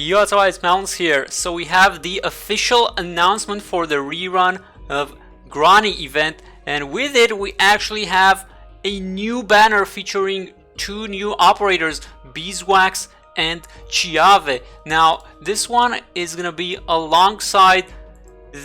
Yo, what's up, it's MrPantaloons here. So we have the official announcement for the rerun of Grani event, and with it we actually have a new banner featuring two new operators, Beeswax and Chiave. Now this one is gonna be alongside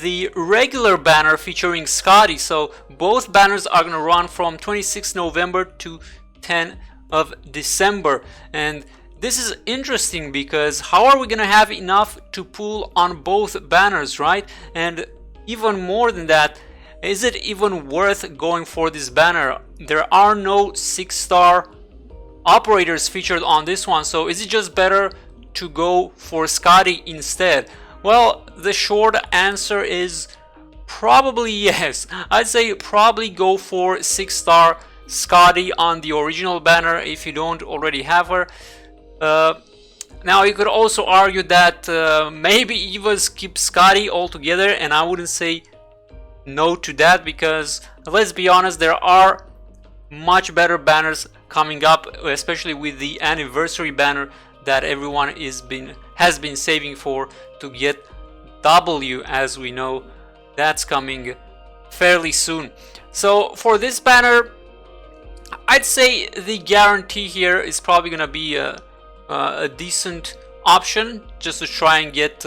the regular banner featuring Scotty, so both banners are gonna run from 26 November to 10 of December. And this is interesting because how are we gonna have enough to pull on both banners, right? And even more than that, is it even worth going for this banner? There are no 6-star operators featured on this one, so is it just better to go for Scotty instead? Well, the short answer is probably yes. I'd say probably go for 6-star Scotty on the original banner if you don't already have her. Now you could also argue that maybe even skip Scotty altogether, and I wouldn't say no to that because let's be honest, there are much better banners coming up, especially with the anniversary banner that everyone has been saving for to get W, as we know that's coming fairly soon. So for this banner, I'd say the guarantee here is probably gonna be a decent option just to try and get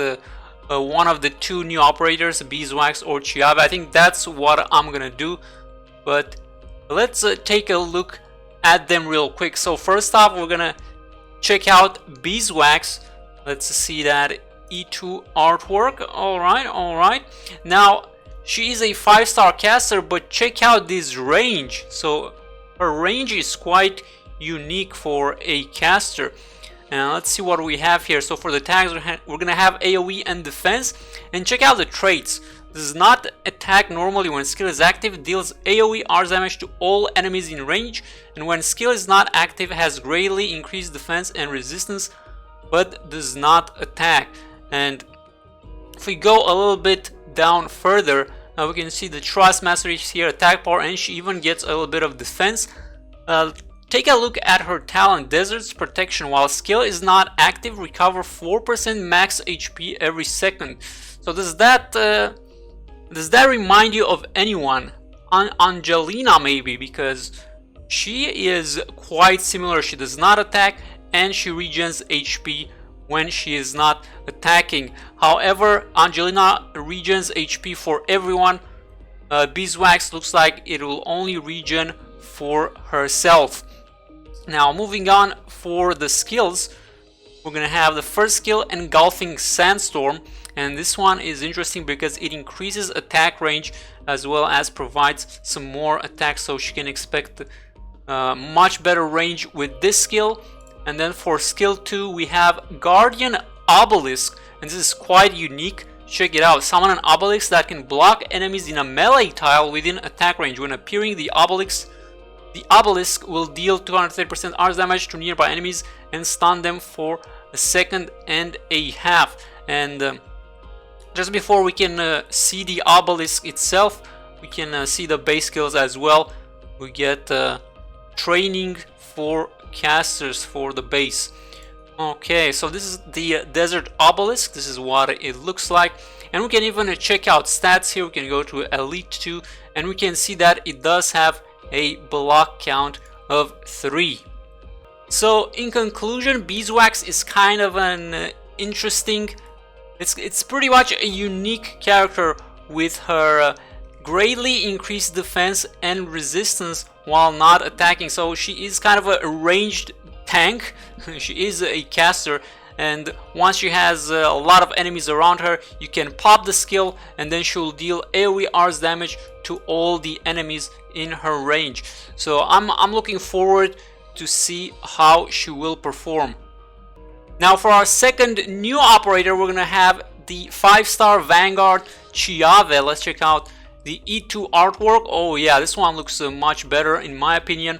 one of the two new operators, Beeswax or Chiave. I think that's what I'm gonna do, but let's take a look at them real quick. So first off, we're gonna check out Beeswax. Let's see that E2 artwork. Alright. Now she is a 5-star caster, but check out this range. So her range is quite unique for a caster. And let's see what we have here. So for the tags, we're gonna have AoE and defense. And check out the traits. Does not attack normally when skill is active, deals AoE arts damage to all enemies in range, and when skill is not active has greatly increased defense and resistance, but does not attack. And if we go a little bit down further, now we can see the Trust Mastery here, attack power, and she even gets a little bit of defense. Take a look at her talent, Desert's Protection. While skill is not active, recover 4% max HP every second. So does that remind you of anyone? Angelina maybe, because she is quite similar. She does not attack and she regens HP when she is not attacking. However, Angelina regens HP for everyone. Beeswax looks like it will only regen for herself. Now moving on for the skills, we're gonna have the first skill, Engulfing Sandstorm, and this one is interesting because it increases attack range as well as provides some more attacks, so she can expect much better range with this skill. And then for skill 2 we have Guardian Obelisk, and this is quite unique. Check it out. Summon an obelisk that can block enemies in a melee tile within attack range. When appearing, the obelisk will deal 230% arts damage to nearby enemies and stun them for a second and a half. And just before we can see the obelisk itself, we can see the base skills as well. We get training for casters for the base. Okay, so this is the Desert Obelisk. This is what it looks like, and we can even check out stats here. We can go to Elite 2 and we can see that it does have a block count of 3. So in conclusion, Beeswax is kind of an interesting, it's pretty much a unique character with her greatly increased defense and resistance while not attacking. So she is kind of a ranged tank. She is a caster, and once she has a lot of enemies around her, you can pop the skill and then she will deal AoE arts damage to all the enemies in her range. So I'm looking forward to see how she will perform. Now for our second new operator, we're gonna have the 5-star Vanguard Chiave. Let's check out the E2 artwork. Oh yeah, this one looks much better in my opinion.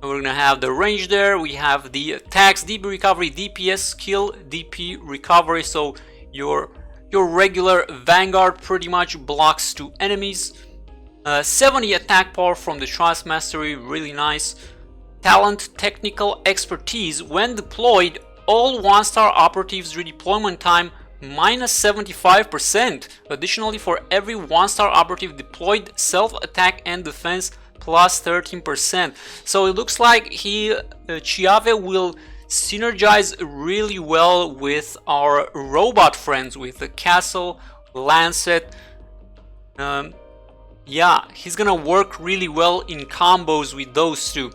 We're gonna have the range there. We have the attacks, DP recovery, DPS, skill, DP recovery. So your regular Vanguard pretty much blocks to enemies. 70 attack power from the Trust Mastery, really nice. Talent, technical expertise. When deployed, all 1-star operatives redeployment time minus 75%. Additionally, for every 1-star operative deployed, self-attack and defense plus 13%. So it looks like Chiave will synergize really well with our robot friends, with the Castle, Lancet. Yeah, he's gonna work really well in combos with those two.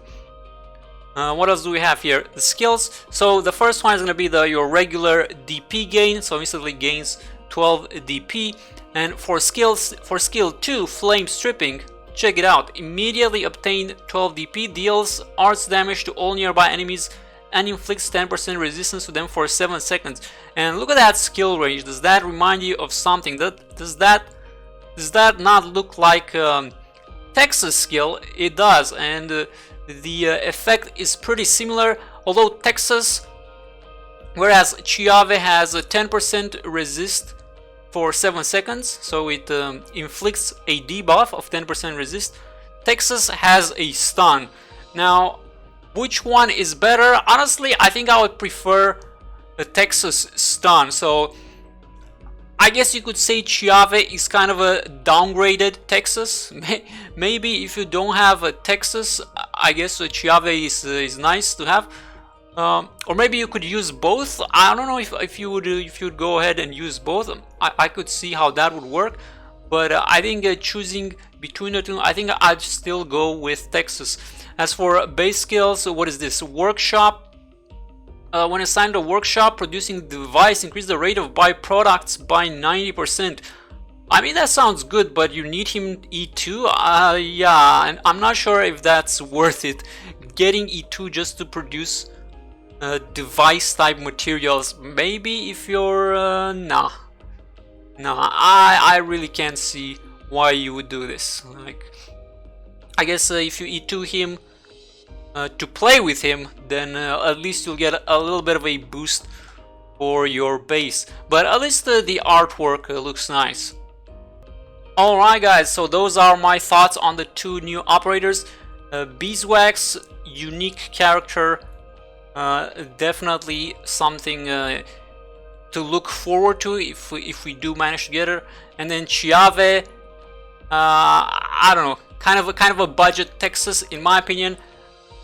What else do we have here? The skills. So the first one is going to be your regular DP gain, so instantly gains 12 DP. And for skill 2, Flame Stripping, check it out. Immediately obtain 12 DP, deals arts damage to all nearby enemies and inflicts 10% resistance to them for 7 seconds. And look at that skill range. Does that remind you of something? Does that not look like Texas skill? It does, and the effect is pretty similar, although Texas, whereas Chiave has a 10% resist for 7 seconds, so it inflicts a debuff of 10% resist. Texas has a stun. Now, which one is better? Honestly, I think I would prefer the Texas stun. So I guess you could say Chiave is kind of a downgraded Texas. Maybe if you don't have a Texas, I guess Chiave is nice to have. Or maybe you could use both. I don't know if you would go ahead and use both. I could see how that would work. But I think choosing between the two, I think I'd still go with Texas. As for base skills, what is this? Workshop. When assigned a workshop, producing device increase the rate of byproducts by 90%. I mean, that sounds good, but you need him E2? Yeah, and I'm not sure if that's worth it. Getting E2 just to produce device type materials. Maybe if you're... nah. I really can't see why you would do this. Like, I guess if you E2 him to play with him, then at least you'll get a little bit of a boost for your base. But at least the artwork looks nice. Alright guys, so those are my thoughts on the two new operators. Beeswax, unique character, definitely something to look forward to if we do manage to get her. And then Chiave, I don't know, kind of a budget Texas in my opinion.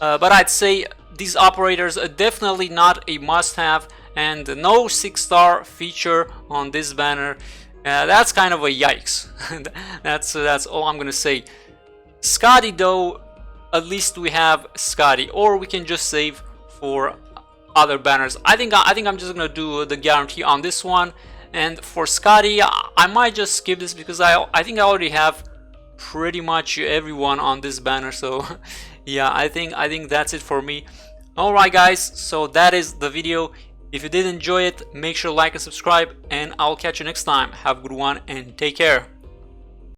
But I'd say these operators are definitely not a must-have, and no 6-star feature on this banner. That's kind of a yikes. That's all I'm gonna say. Scotty though, at least we have Scotty, or we can just save for other banners. I think I'm just gonna do the guarantee on this one, and for Scotty, I might just skip this because I think I already have pretty much everyone on this banner. So yeah, I think that's it for me. Alright guys, so that is the video. If you did enjoy it, make sure to like and subscribe, and I'll catch you next time. Have a good one and take care.